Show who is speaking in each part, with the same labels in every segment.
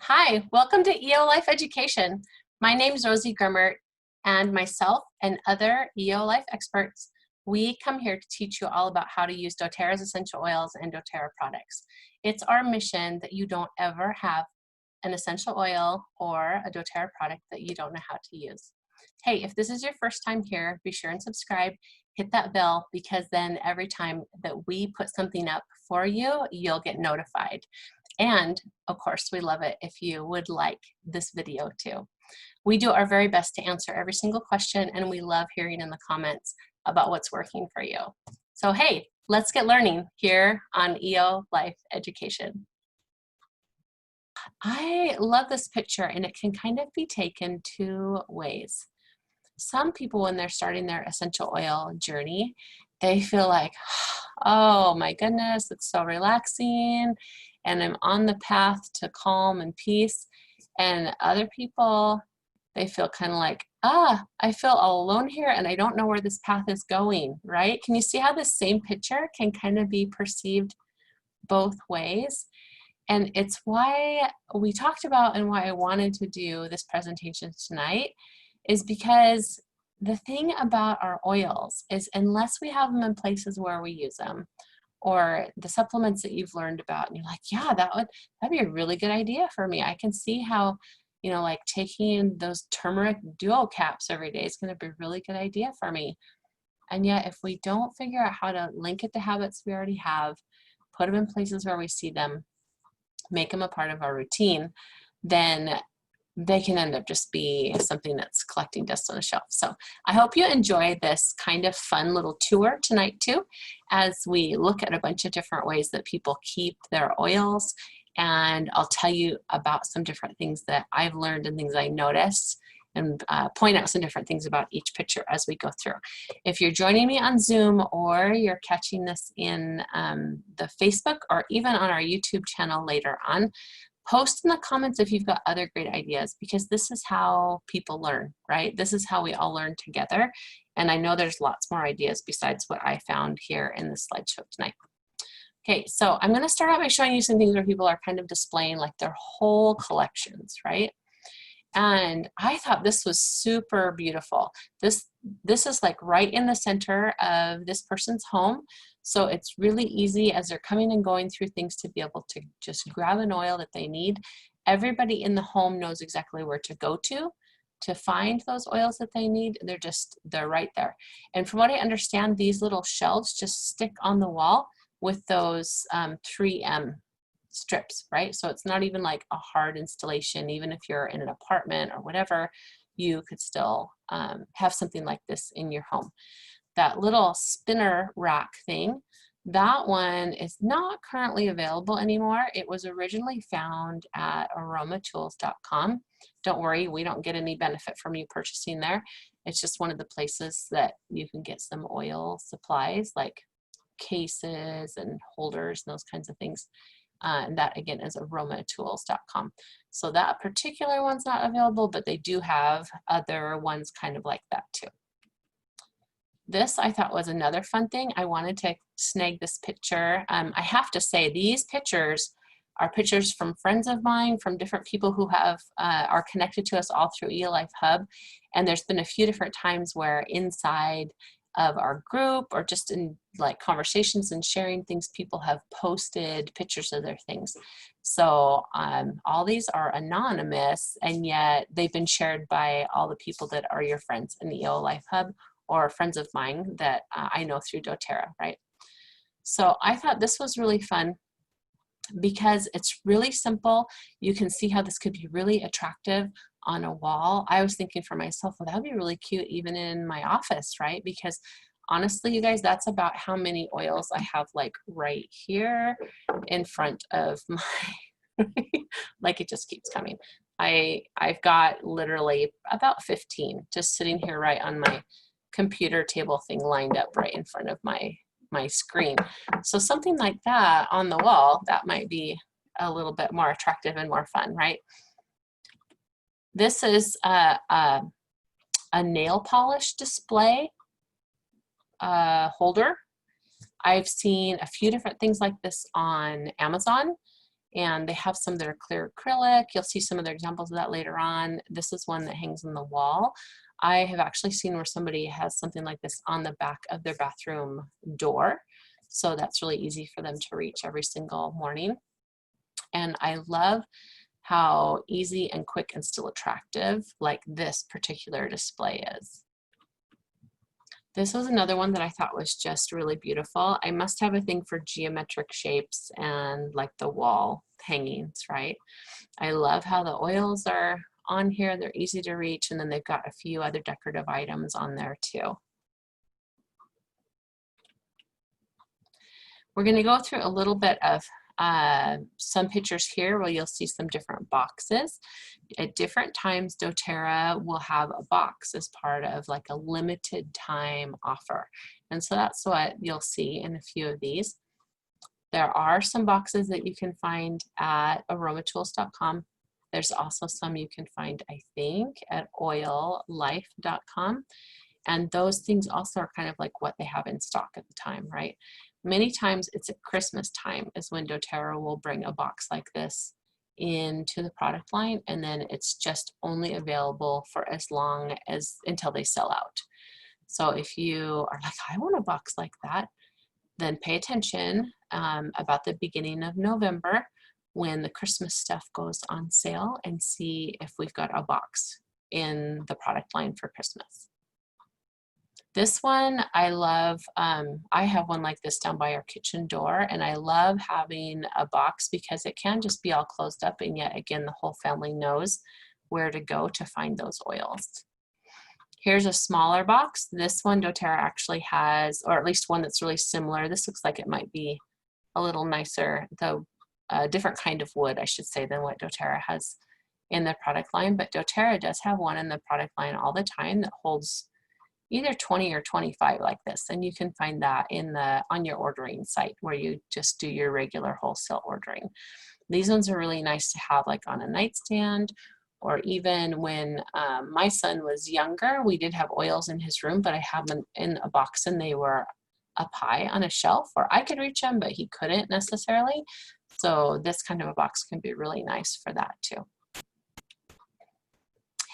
Speaker 1: Hi, welcome to eoLIFE Education. My name is Rosie Grimmert, and myself and other eoLIFE experts, we come here to teach you all about how to use doTERRA's essential oils and doTERRA products. It's our mission that you don't ever have an essential oil or a doTERRA product that you don't know how to use. Hey, if this is your first time here, be sure and subscribe, hit that bell, because then every time that we put something up for you, you'll get notified. And of course, we love it if you would like this video too. We do our very best to answer every single question, and we love hearing in the comments about what's working for you. So hey, let's get learning here on eoLIFE Education. I love this picture, and it can kind of be taken two ways. Some people, when they're starting their essential oil journey, they feel like, oh my goodness, it's so relaxing, and I'm on the path to calm and peace. And other people, they feel kind of like, I feel all alone here and I don't know where this path is going, right? Can you see how this same picture can kind of be perceived both ways? And it's why we talked about, and why I wanted to do this presentation tonight, is because the thing about our oils is, unless we have them in places where we use them, or the supplements that you've learned about, and you're like, yeah, that'd be a really good idea for me. I can see how, like taking those turmeric duo caps every day is going to be a really good idea for me. And yet, if we don't figure out how to link it to habits we already have, put them in places where we see them, make them a part of our routine, then they can end up just be something that's collecting dust on a shelf. So I hope you enjoy this kind of fun little tour tonight too, as we look at a bunch of different ways that people keep their oils. And I'll tell you about some different things that I've learned and things I noticed, and point out some different things about each picture as we go through. If you're joining me on Zoom, or you're catching this in the Facebook, or even on our YouTube channel later on, post in the comments if you've got other great ideas, because this is how people learn, right? This is how we all learn together. And I know there's lots more ideas besides what I found here in this slideshow tonight. Okay, so I'm going to start out by showing you some things where people are kind of displaying like their whole collections, right? And I thought this was super beautiful. This is like right in the center of this person's home. So it's really easy as they're coming and going through things to be able to just grab an oil that they need. Everybody in the home knows exactly where to go to find those oils that they need. They're right there. And from what I understand, these little shelves just stick on the wall with those 3M strips, right? So it's not even like a hard installation. Even if you're in an apartment or whatever, you could still have something like this in your home. That little spinner rack thing, that one is not currently available anymore. It was originally found at aromatouch.com. Don't worry, we don't get any benefit from you purchasing there. It's just one of the places that you can get some oil supplies, like cases and holders and those kinds of things. And that again is aromatouch.com. So that particular one's not available, but they do have other ones kind of like that too. This I thought was another fun thing. I wanted to snag this picture. I have to say, these pictures are pictures from friends of mine, from different people who have are connected to us all through eoLIFE Hub. And there's been a few different times where inside of our group, or just in like conversations and sharing things, people have posted pictures of their things. So all these are anonymous, and yet they've been shared by all the people that are your friends in the eoLIFE Hub, or friends of mine that I know through doTERRA, right? So I thought this was really fun because it's really simple. You can see how this could be really attractive on a wall. I was thinking for myself, well, that would be really cute even in my office, right? Because honestly, you guys, that's about how many oils I have like right here in front of my, like it just keeps coming. I've got literally about 15 just sitting here right on my computer table thing, lined up right in front of my screen. So something like that on the wall, that might be a little bit more attractive and more fun, right? This is a nail polish display holder. I've seen a few different things like this on Amazon, And they have some that are clear acrylic. You'll see some of their examples of that later on. This is one that hangs on the wall. I have actually seen where somebody has something like this on the back of their bathroom door. So that's really easy for them to reach every single morning. And I love how easy and quick and still attractive like this particular display is. This was another one that I thought was just really beautiful. I must have a thing for geometric shapes and like the wall hangings, right? I love how the oils are on here. They're easy to reach, and then they've got a few other decorative items on there too. We're going to go through a little bit of some pictures here where you'll see some different boxes. At different times, doTERRA will have a box as part of like a limited time offer. And so that's what you'll see in a few of these. There are some boxes that you can find at aromatools.com. There's also some you can find, I think, at eoLIFE.com. And those things also are kind of like what they have in stock at the time, right? Many times it's at Christmas time is when doTERRA will bring a box like this into the product line, and then it's just only available for as long as until they sell out. So if you are like, I want a box like that, then pay attention about the beginning of November when the Christmas stuff goes on sale and see if we've got a box in the product line for Christmas. This one I love. I have one like this down by our kitchen door, and I love having a box because it can just be all closed up, and yet again the whole family knows where to go to find those oils. Here's a smaller box. This one doTERRA actually has, or at least one that's really similar. This looks like it might be a little nicer, though a different kind of wood, I should say, than what doTERRA has in their product line. But doTERRA does have one in the product line all the time that holds either 20 or 25 like this, and you can find that in on your ordering site where you just do your regular wholesale ordering. These ones are really nice to have like on a nightstand, or even when my son was younger, we did have oils in his room, but I have them in a box and they were up high on a shelf where I could reach them, but he couldn't necessarily. So this kind of a box can be really nice for that too.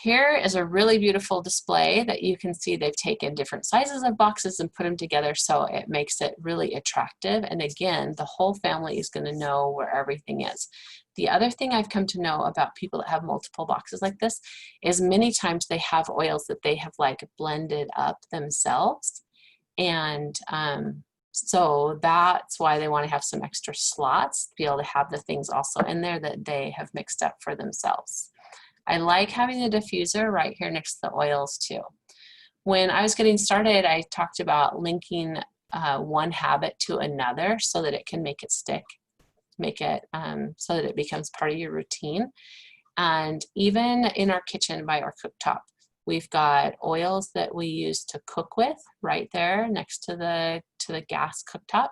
Speaker 1: Here is a really beautiful display that you can see they've taken different sizes of boxes and put them together, so it makes it really attractive. And again, the whole family is going to know where everything is. The other thing I've come to know about people that have multiple boxes like this is many times they have oils that they have like blended up themselves. And so that's why they want to have some extra slots to be able to have the things also in there that they have mixed up for themselves. I like having the diffuser right here next to the oils too. When I was getting started, I talked about linking one habit to another so that it can make it stick, make it so that it becomes part of your routine. And even in our kitchen by our cooktop, we've got oils that we use to cook with right there next to the gas cooktop.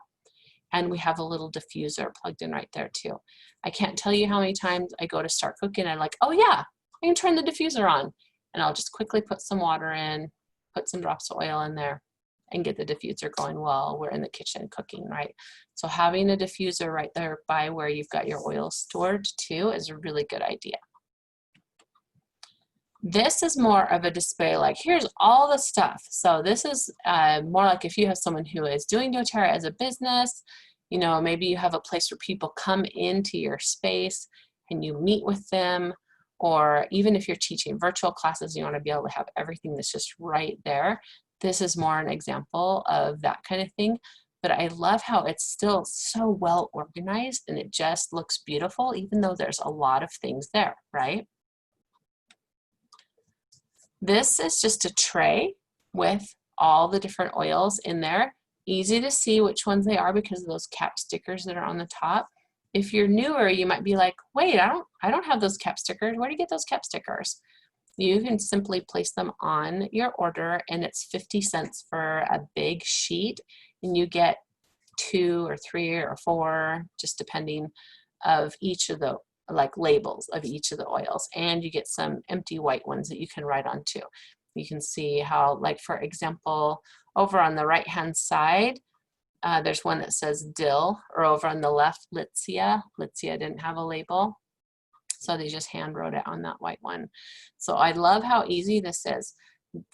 Speaker 1: And we have a little diffuser plugged in right there too. I can't tell you how many times I go to start cooking and I'm like, oh yeah, I can turn the diffuser on, and I'll just quickly put some water in, put some drops of oil in there, and get the diffuser going while we're in the kitchen cooking, right? So having a diffuser right there by where you've got your oil stored too is a really good idea. This is more of a display like, here's all the stuff. So this is more like if you have someone who is doing doTERRA as a business, you know, maybe you have a place where people come into your space and you meet with them. Or even if you're teaching virtual classes, you want to be able to have everything that's just right there. This is more an example of that kind of thing. But I love how it's still so well organized and it just looks beautiful, even though there's a lot of things there, right? This is just a tray with all the different oils in there. Easy to see which ones they are because of those cap stickers that are on the top. If you're newer, you might be like, wait, I don't have those cap stickers. Where do you get those cap stickers? You can simply place them on your order, and it's 50 cents for a big sheet, and you get 2 or 3 or 4, just depending of each of the like labels of each of the oils, and you get some empty white ones that you can write on too. You can see how, like for example, over on the right hand side, There's one that says dill, or over on the left, Litsea. Litsea didn't have a label, so they just hand wrote it on that white one. So I love how easy this is.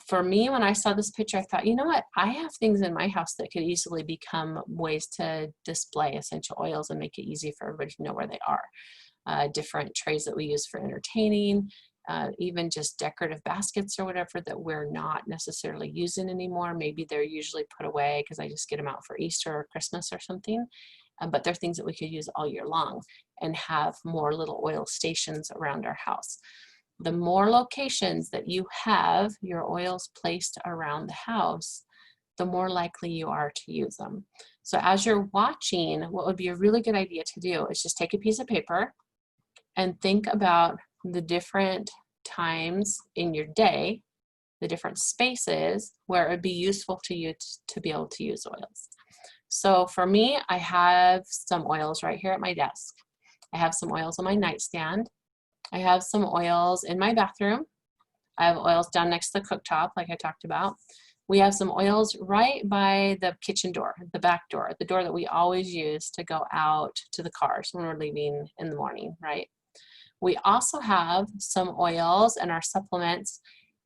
Speaker 1: For me, when I saw this picture, I thought, you know what? I have things in my house that could easily become ways to display essential oils and make it easy for everybody to know where they are. Different trays that we use for entertaining, even just decorative baskets or whatever that we're not necessarily using anymore. Maybe they're usually put away because I just get them out for Easter or Christmas or something. But they're things that we could use all year long and have more little oil stations around our house. The more locations that you have your oils placed around the house, the more likely you are to use them. So as you're watching, what would be a really good idea to do is just take a piece of paper and think about the different times in your day, the different spaces where it would be useful to you to be able to use oils. So for me, I have some oils right here at my desk. I have some oils on my nightstand. I have some oils in my bathroom. I have oils down next to the cooktop, like I talked about. We have some oils right by the kitchen door, the back door, the door that we always use to go out to the cars when we're leaving in the morning, right? We also have some oils and our supplements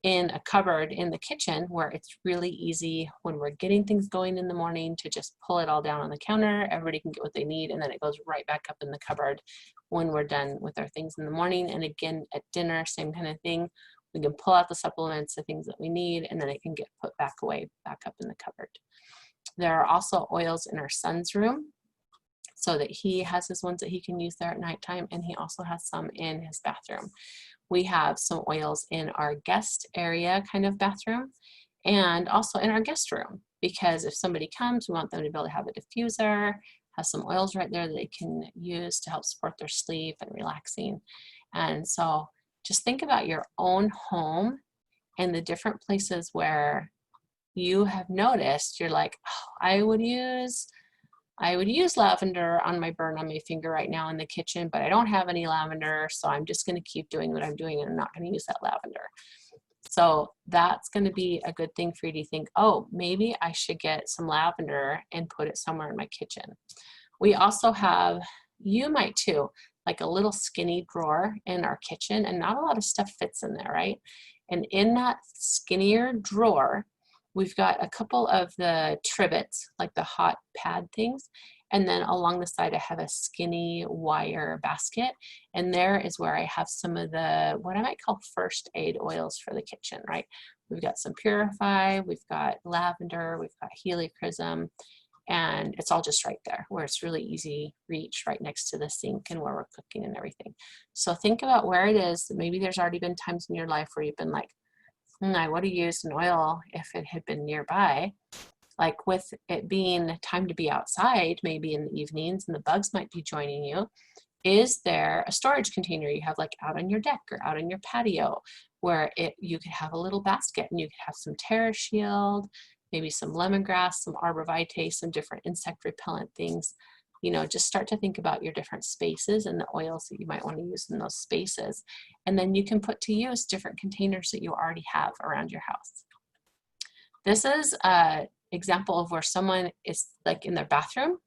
Speaker 1: in a cupboard in the kitchen where it's really easy when we're getting things going in the morning to just pull it all down on the counter. Everybody can get what they need, and then it goes right back up in the cupboard when we're done with our things in the morning. And again, at dinner, same kind of thing. We can pull out the supplements, the things that we need, and then it can get put back away, back up in the cupboard. There are also oils in our son's room, so that he has his ones that he can use there at nighttime, and he also has some in his bathroom. We have some oils in our guest area kind of bathroom, and also in our guest room, because if somebody comes, we want them to be able to have a diffuser, have some oils right there that they can use to help support their sleep and relaxing. And so just think about your own home and the different places where you have noticed you're like, oh, I would use lavender on my burn on my finger right now in the kitchen, but I don't have any lavender, so I'm just going to keep doing what I'm doing and I'm not going to use that lavender. So that's going to be a good thing for you to think, oh, maybe I should get some lavender and put it somewhere in my kitchen. We also have, you might too, like a little skinny drawer in our kitchen, and not a lot of stuff fits in there, right? And in that skinnier drawer, we've got a couple of the trivets, like the hot pad things, and then along the side I have a skinny wire basket, and there is where I have some of the, what I might call first aid oils for the kitchen, right? We've got some Purify, we've got lavender, we've got helichrysum, and it's all just right there where it's really easy reach right next to the sink and where we're cooking and everything. So think about where it is. Maybe there's already been times in your life where you've been like, I would have used an oil if it had been nearby. Like with it being time to be outside, maybe in the evenings, and the bugs might be joining you, is there a storage container you have like out on your deck or out on your patio where you could have a little basket and you could have some Terra Shield, maybe some lemongrass, some arborvitae, some different insect repellent things. You know, just start to think about your different spaces and the oils that you might want to use in those spaces. And then you can put to use different containers that you already have around your house. This is an example of where someone is like in their bathroom.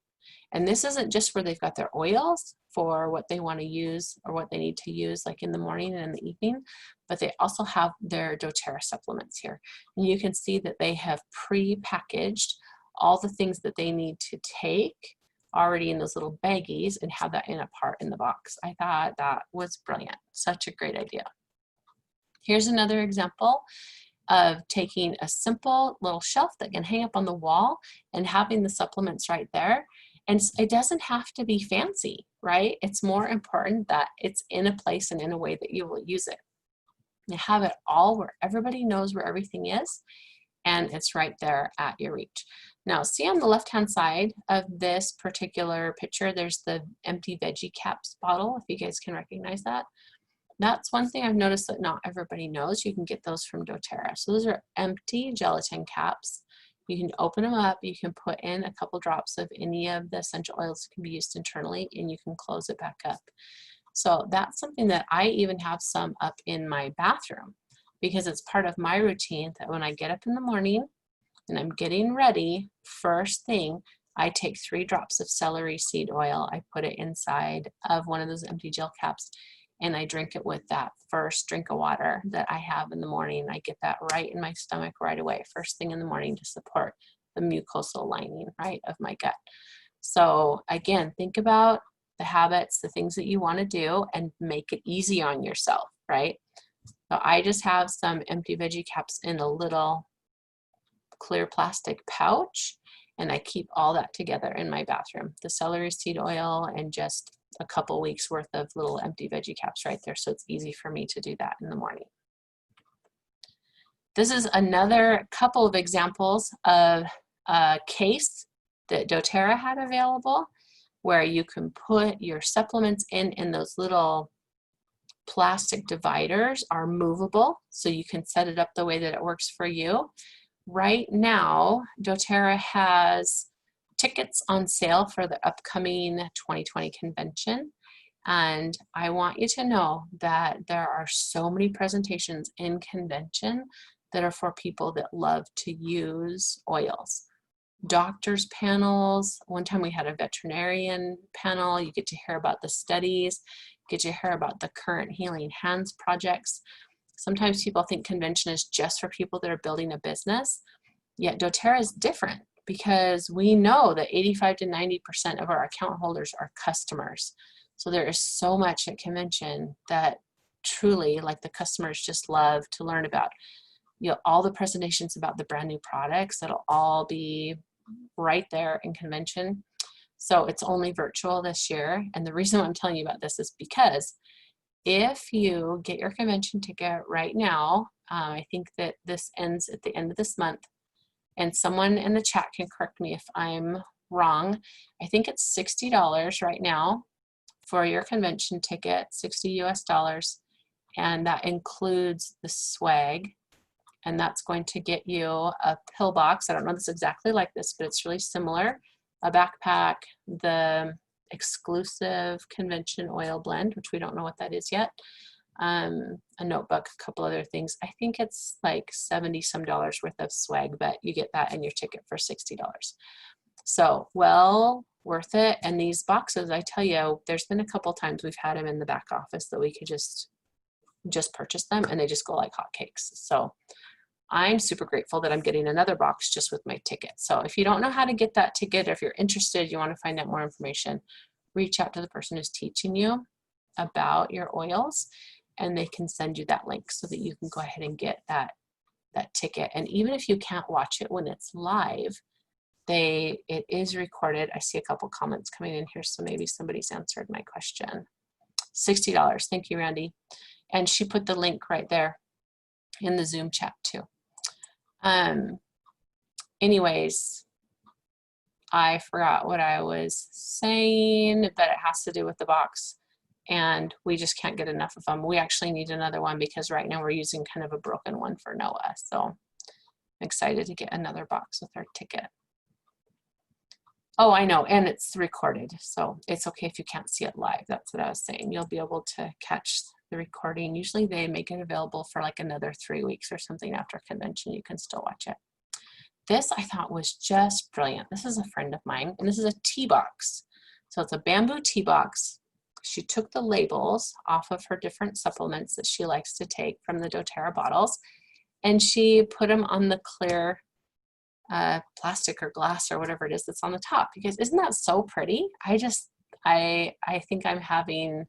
Speaker 1: And this isn't just where they've got their oils for what they want to use or what they need to use like in the morning and in the evening, but they also have their doTERRA supplements here. And you can see that they have pre-packaged all the things that they need to take already in those little baggies and have that in a part in the box. I thought that was brilliant. Such a great idea. Here's another example of taking a simple little shelf that can hang up on the wall and having the supplements right there. And it doesn't have to be fancy, right? It's more important that it's in a place and in a way that you will use it. You have it all where everybody knows where everything is, and it's right there at your reach. Now, see on the left-hand side of this particular picture, there's the empty veggie caps bottle, if you guys can recognize that. That's one thing I've noticed that not everybody knows. You can get those from doTERRA. So those are empty gelatin caps. You can open them up, you can put in a couple drops of any of the essential oils that can be used internally, and you can close it back up. So that's something that I even have some up in my bathroom, because it's part of my routine that when I get up in the morning and I'm getting ready, first thing, I take 3 drops of celery seed oil, I put it inside of one of those empty gel caps, and I drink it with that first drink of water that I have in the morning. I get that right in my stomach right away, first thing in the morning, to support the mucosal lining, right, of my gut. So again, think about the habits, the things that you want to do, and make it easy on yourself, right? So I just have some empty veggie caps in a little clear plastic pouch, and I keep all that together in my bathroom. The celery seed oil and just a couple weeks worth of little empty veggie caps right there, so it's easy for me to do that in the morning. This is another couple of examples of a case that doTERRA had available, where you can put your supplements in those little plastic dividers are movable, so you can set it up the way that it works for you. Right now, doTERRA has tickets on sale for the upcoming 2020 convention. And I want you to know that there are so many presentations in convention that are for people that love to use oils. Doctors panels, one time we had a veterinarian panel. You get to hear about the studies, get to hear about the current Healing Hands projects. Sometimes people think convention is just for people that are building a business, yet doTERRA is different because we know that 85 to 90% of our account holders are customers. So there is so much at convention that truly, like, the customers just love to learn about. You know, all the presentations about the brand new products, that'll all be right there in convention. So it's only virtual this year. And the reason I'm telling you about this is because if you get your convention ticket right now, I think that this ends at the end of this month, and someone in the chat can correct me if I'm wrong. I think it's $60 right now for your convention ticket, 60 US dollars, and that includes the swag, and that's going to get you a pill box. I don't know this exactly like this, but it's really similar. A backpack, the exclusive convention oil blend, which we don't know what that is yet, a notebook, a couple other things. I think it's like 70 some dollars worth of swag, but you get that in your ticket for $60. So well worth it. And these boxes, I tell you, there's been a couple times we've had them in the back office that we could just purchase them, and they just go like hotcakes. So I'm super grateful that I'm getting another box just with my ticket. So if you don't know how to get that ticket, or if you're interested, you want to find out more information, reach out to the person who's teaching you about your oils, and they can send you that link so that you can go ahead and get that ticket. And even if you can't watch it when it's live, it is recorded. I see a couple comments coming in here, so maybe somebody's answered my question. $60. Thank you, Randy. And she put the link right there in the Zoom chat too. Anyways, I forgot what I was saying, but it has to do with the box, and we just can't get enough of them. We actually need another one because right now we're using kind of a broken one for Noah. So I'm excited to get another box with our ticket. Oh, I know, and it's recorded, so it's okay if you can't see it live. That's what I was saying. You'll be able to catch the recording. Usually they make it available for like another 3 weeks or something after convention. You can still watch it. This I thought was just brilliant. This is a friend of mine, and this is a tea box. So it's a bamboo tea box. She took the labels off of her different supplements that she likes to take from the doTERRA bottles, and she put them on the clear plastic or glass or whatever it is that's on the top. Because isn't that so pretty? I think I'm having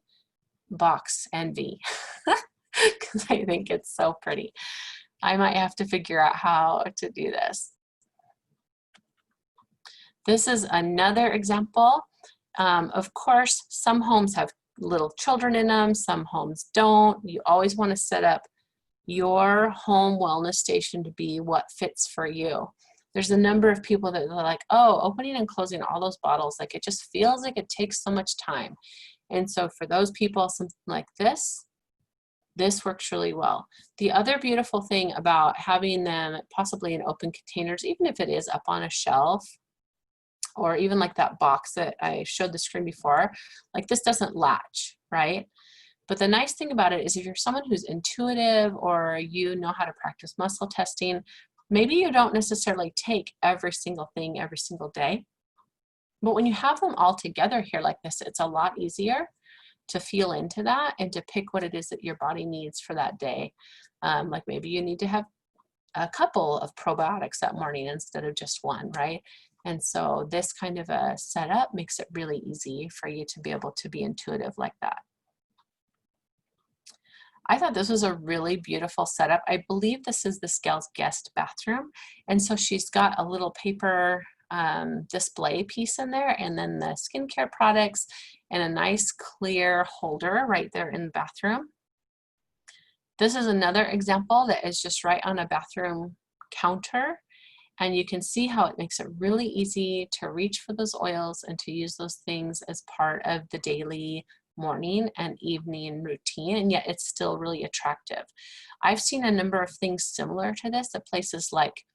Speaker 1: box envy because I think it's so pretty. I might have to figure out how to do this. This is another example. Of course, some homes have little children in them, some homes don't. You always want to set up your home wellness station to be what fits for you. There's a number of people that are like, oh, opening and closing all those bottles, like it just feels like it takes so much time. And so for those people, something like this works really well. The other beautiful thing about having them possibly in open containers, even if it is up on a shelf, or even like that box that I showed the screen before, like this doesn't latch, right? But the nice thing about it is if you're someone who's intuitive or you know how to practice muscle testing, maybe you don't necessarily take every single thing every single day. But when you have them all together here like this, it's a lot easier to feel into that and to pick what it is that your body needs for that day. Like maybe you need to have a couple of probiotics that morning instead of just one, right? And so this kind of a setup makes it really easy for you to be able to be intuitive like that. I thought this was a really beautiful setup. I believe this is this gal's guest bathroom. And so she's got a little paper display piece in there, and then the skincare products and a nice clear holder right there in the bathroom. This is another example that is just right on a bathroom counter. And you can see how it makes it really easy to reach for those oils and to use those things as part of the daily morning and evening routine, and yet it's still really attractive. I've seen a number of things similar to this at places like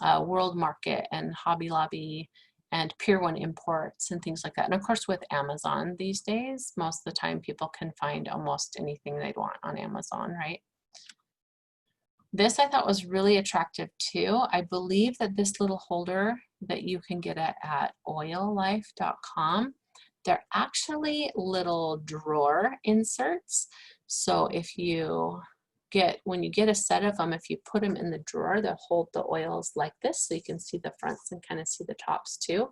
Speaker 1: World Market and Hobby Lobby and Pier 1 Imports and things like that. And of course with Amazon these days, most of the time people can find almost anything they'd want on Amazon, right? This I thought was really attractive too. I believe that this little holder that you can get at eoLIFE.com, they're actually little drawer inserts. So if you when you get a set of them, if you put them in the drawer, they'll hold the oils like this so you can see the fronts and kind of see the tops too.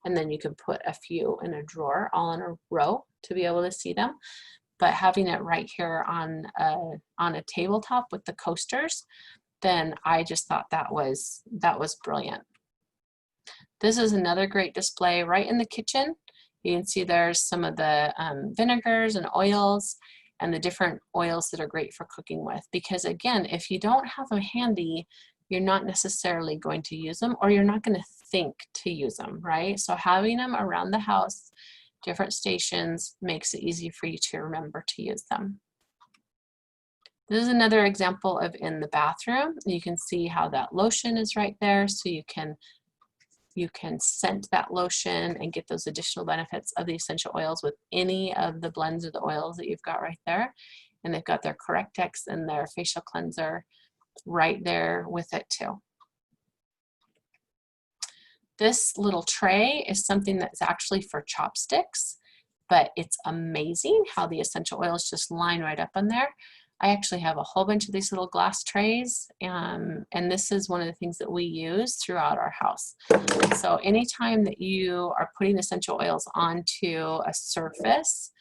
Speaker 1: And then you can put a few in a drawer all in a row to be able to see them. But having it right here on a tabletop with the coasters, then I just thought that was brilliant. This is another great display right in the kitchen. You can see there's some of the vinegars and oils and the different oils that are great for cooking with. Because again, if you don't have them handy, you're not necessarily going to use them, or you're not going to think to use them, right? So having them around the house, different stations, makes it easy for you to remember to use them. This is another example of in the bathroom. You can see how that lotion is right there, so you can scent that lotion and get those additional benefits of the essential oils with any of the blends of the oils that you've got right there. And they've got their Correctex and their facial cleanser right there with it too. This little tray is something that's actually for chopsticks, but it's amazing how the essential oils just line right up in there. I actually have a whole bunch of these little glass trays, and this is one of the things that we use throughout our house. So anytime that you are putting essential oils onto a surface,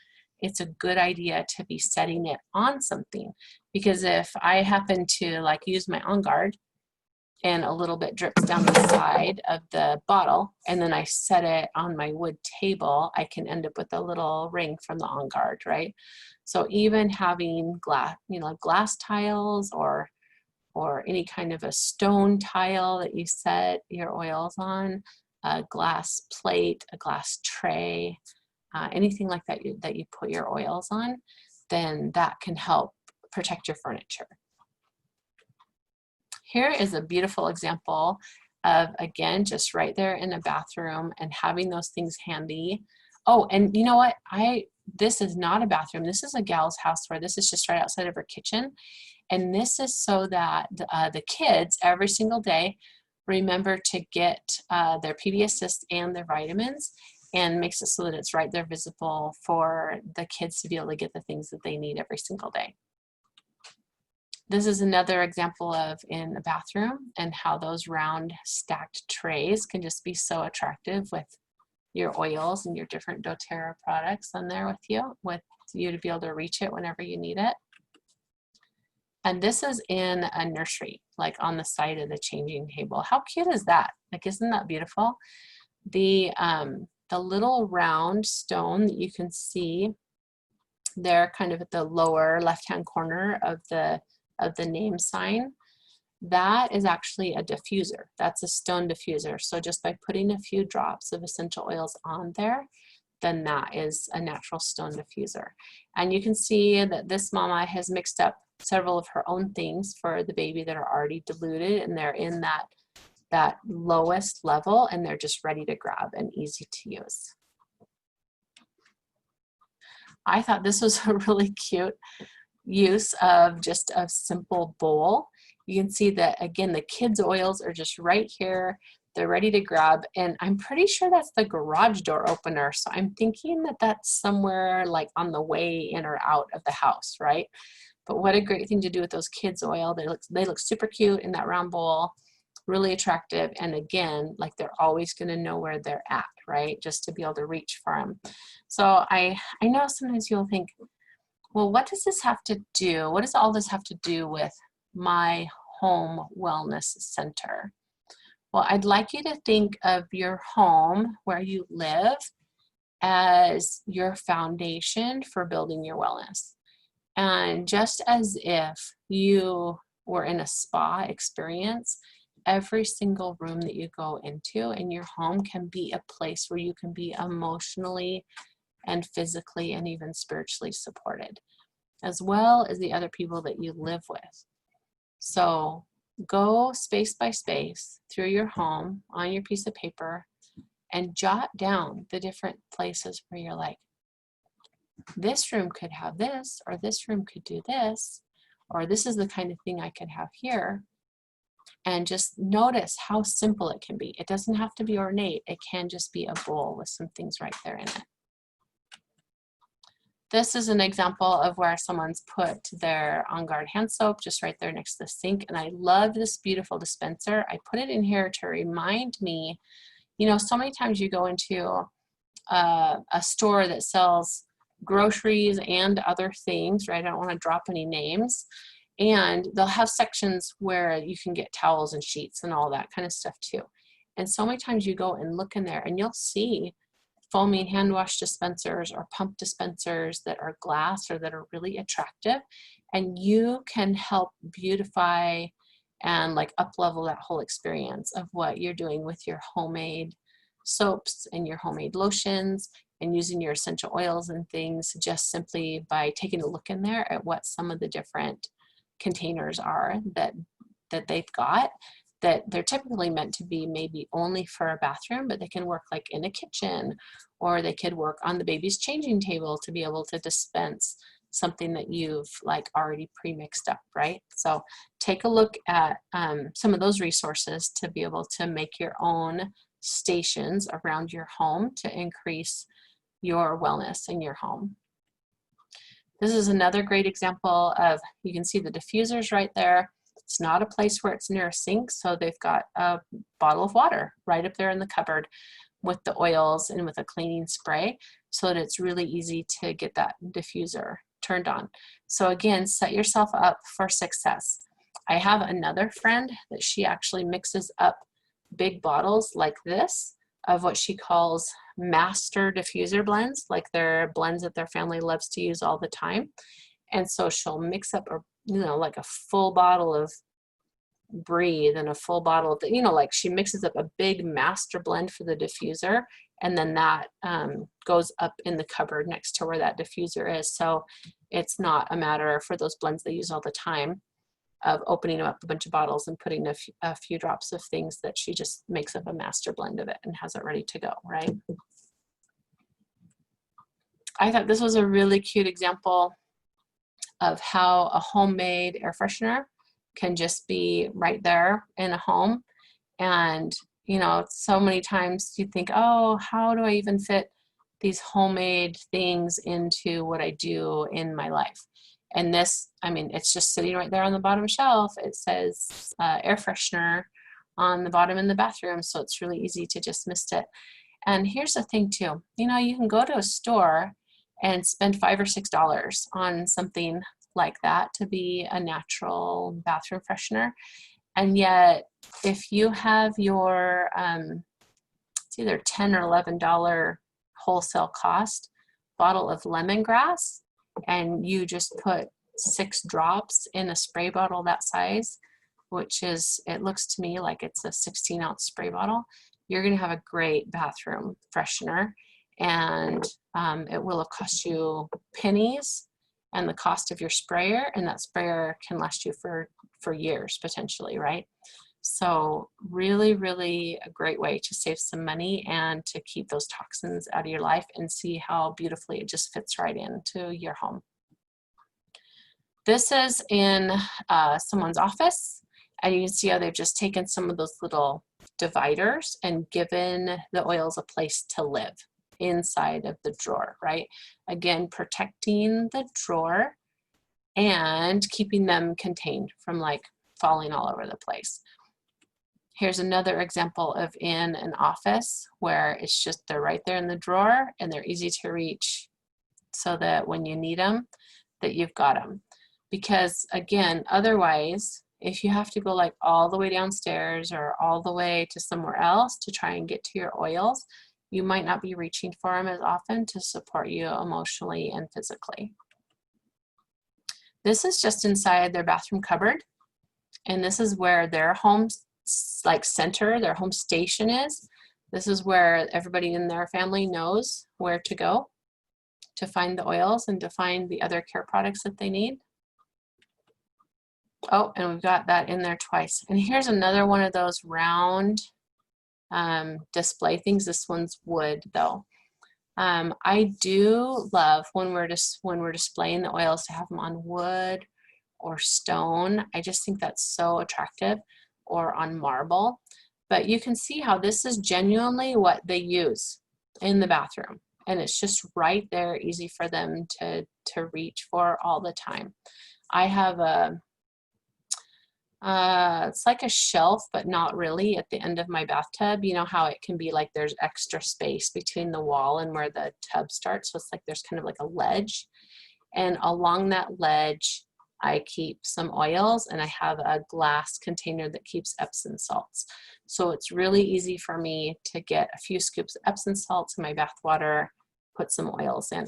Speaker 1: it's a good idea to be setting it on something, because if I happen to like use my On Guard and a little bit drips down the side of the bottle, and then I set it on my wood table, I can end up with a little ring from the On Guard, right? So even having glass, glass tiles or any kind of a stone tile that you set your oils on, a glass plate, a glass tray, anything like that that you put your oils on, then that can help protect your furniture. Here is a beautiful example of, again, just right there in a bathroom and having those things handy. Oh, and you know what? This is not a bathroom. This is a gal's house where this is just right outside of her kitchen. And this is so that the kids every single day remember to get their PB Assist and their vitamins, and makes it so that it's right there visible for the kids to be able to get the things that they need every single day. This is another example of in a bathroom and how those round stacked trays can just be so attractive with your oils and your different doTERRA products on there with you to be able to reach it whenever you need it. And this is in a nursery, like on the side of the changing table. How cute is that? Like, isn't that beautiful? The little round stone that you can see there kind of at the lower left-hand corner of the name sign, that is actually a diffuser. That's a stone diffuser. So just by putting a few drops of essential oils on there, then that is a natural stone diffuser. And you can see that this mama has mixed up several of her own things for the baby that are already diluted, and they're in that lowest level, and they're just ready to grab and easy to use. I thought this was a really cute use of just a simple bowl. You can see that, again, the kids' oils are just right here. they're ready to grab, and I'm pretty sure that's the garage door opener. So I'm thinking that that's somewhere like on the way in or out of the house, right? But what a great thing to do with those kids' oil. They look super cute in that round bowl, really attractive. And again, like they're always going to know where they're at, right? Just to be able to reach for them. So I know sometimes you'll think, well, what does this have to do? What does all this have to do with my home wellness center? Well, I'd like you to think of your home where you live as your foundation for building your wellness. And just as if you were in a spa experience, every single room that you go into in your home can be a place where you can be emotionally and physically and even spiritually supported, as well as the other people that you live with. So go space by space through your home on your piece of paper and jot down the different places where you're like, this room could have this, or this room could do this, or this is the kind of thing I could have here. And just notice how simple it can be. It doesn't have to be ornate. It can just be a bowl with some things right there in it. This is an example of where someone's put their On Guard hand soap just right there next to the sink. And I love this beautiful dispenser. I put it in here to remind me, you know, so many times you go into a store that sells groceries and other things, right? I don't want to drop any names. And they'll have sections where you can get towels and sheets and all that kind of stuff too. And so many times you go and look in there and you'll see foaming hand wash dispensers or pump dispensers that are glass or that are really attractive. And you can help beautify and like up level that whole experience of what you're doing with your homemade soaps and your homemade lotions and using your essential oils and things, just simply by taking a look in there at what some of the different containers are that they've got, that they're typically meant to be maybe only for a bathroom, but they can work like in a kitchen, or they could work on the baby's changing table to be able to dispense something that you've like already pre-mixed up, right? So take a look at some of those resources to be able to make your own stations around your home to increase your wellness in your home. This is another great example of, you can see the diffusers right there. It's not a place where it's near a sink, so they've got a bottle of water right up there in the cupboard with the oils and with a cleaning spray, so that it's really easy to get that diffuser turned on. So again, set yourself up for success. I have another friend that she actually mixes up big bottles like this of what she calls master diffuser blends, like they're blends that their family loves to use all the time. And so she'll mix up a, you know, like a full bottle of Breathe and a full bottle of the, you know, like she mixes up a big master blend for the diffuser, and then that goes up in the cupboard next to where that diffuser is. So it's not a matter for those blends they use all the time of opening up a bunch of bottles and putting a few drops of things, that she just makes up a master blend of it and has it ready to go, right? I thought this was a really cute example of how a homemade air freshener can just be right there in a home. And, you know, so many times you think, oh, how do I even fit these homemade things into what I do in my life? And this, I mean, it's just sitting right there on the bottom shelf. It says air freshener on the bottom in the bathroom. So it's really easy to just miss it. And here's the thing too, you know, you can go to a store and spend $5 or $6 on something like that to be a natural bathroom freshener. And yet, if you have your, it's either $10 or $11 wholesale cost bottle of lemongrass, and you just put 6 drops in a spray bottle that size, which is, it looks to me like it's a 16-ounce spray bottle, you're going to have a great bathroom freshener. And it will have cost you pennies and the cost of your sprayer, and that sprayer can last you for years potentially, right? So really, really a great way to save some money and to keep those toxins out of your life, and see how beautifully it just fits right into your home. This is in someone's office, and you can see how they've just taken some of those little dividers and given the oils a place to live inside of the drawer, right? Again, protecting the drawer and keeping them contained from like falling all over the place. Here's another example of in an office where it's just they're right there in the drawer and they're easy to reach so that when you need them, that you've got them. Because again, otherwise, if you have to go like all the way downstairs or all the way to somewhere else to try and get to your oils, you might not be reaching for them as often to support you emotionally and physically. This is just inside their bathroom cupboard, and this is where their home like center, their home station is. This is where everybody in their family knows where to go to find the oils and to find the other care products that they need. Oh, and we've got that in there twice. And here's another one of those round display things. This one's wood though. I do love when we're displaying the oils to have them on wood or stone. I just think that's so attractive, or on marble. But you can see how this is genuinely what they use in the bathroom. And it's just right there, easy for them to reach for all the time. I have it's like a shelf, but not really, at the end of my bathtub. You know how it can be like there's extra space between the wall and where the tub starts. So it's like there's kind of like a ledge. And along that ledge, I keep some oils, and I have a glass container that keeps Epsom salts. So it's really easy for me to get a few scoops of Epsom salts in my bath water, put some oils in.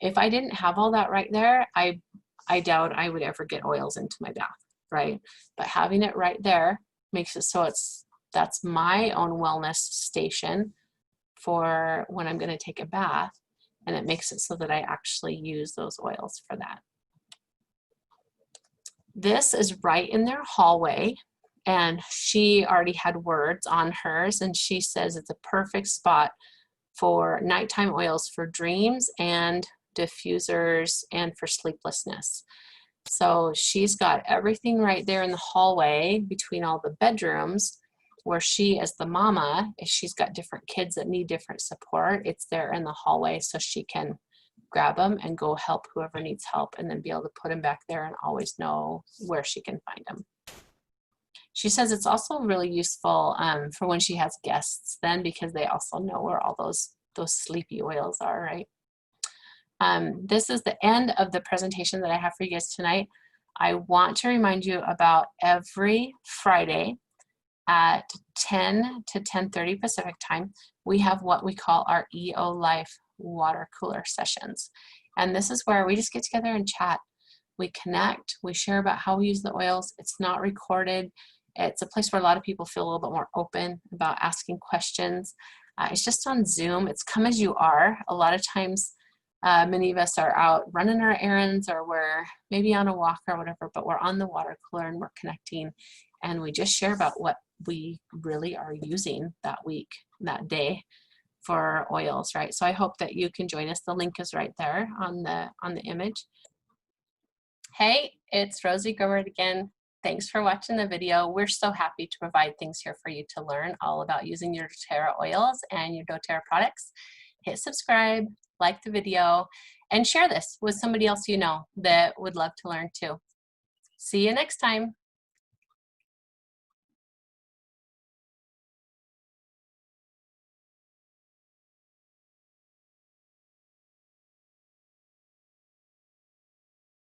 Speaker 1: If I didn't have all that right there, I doubt I would ever get oils into my bath, right? But having it right there makes it so that's my own wellness station for when I'm going to take a bath, and it makes it so that I actually use those oils for that. This is right in their hallway, and she already had words on hers, and she says it's a perfect spot for nighttime oils for dreams and diffusers and for sleeplessness. So she's got everything right there in the hallway between all the bedrooms, where she, as the mama, if she's got different kids that need different support, it's there in the hallway so she can grab them and go help whoever needs help, and then be able to put them back there and always know where she can find them. She says it's also really useful for when she has guests then, because they also know where all those sleepy oils are, right? This is the end of the presentation that I have for you guys tonight. I want to remind you about every Friday at 10 to 10:30 Pacific time, we have what we call our eoLIFE water cooler sessions. And this is where we just get together and chat. We connect, we share about how we use the oils. It's not recorded. It's a place where a lot of people feel a little bit more open about asking questions. It's just on Zoom. It's come as you are. A lot of times, many of us are out running our errands, or we're maybe on a walk or whatever, but we're on the water cooler and we're connecting, and we just share about what we really are using that week, that day for oils, right? So I hope that you can join us. The link is right there on the image. Hey, it's Rosie Gromert again. Thanks for watching the video. We're so happy to provide things here for you to learn all about using your doTERRA oils and your doTERRA products. Hit subscribe, like the video, and share this with somebody else you know that would love to learn too. See you next time.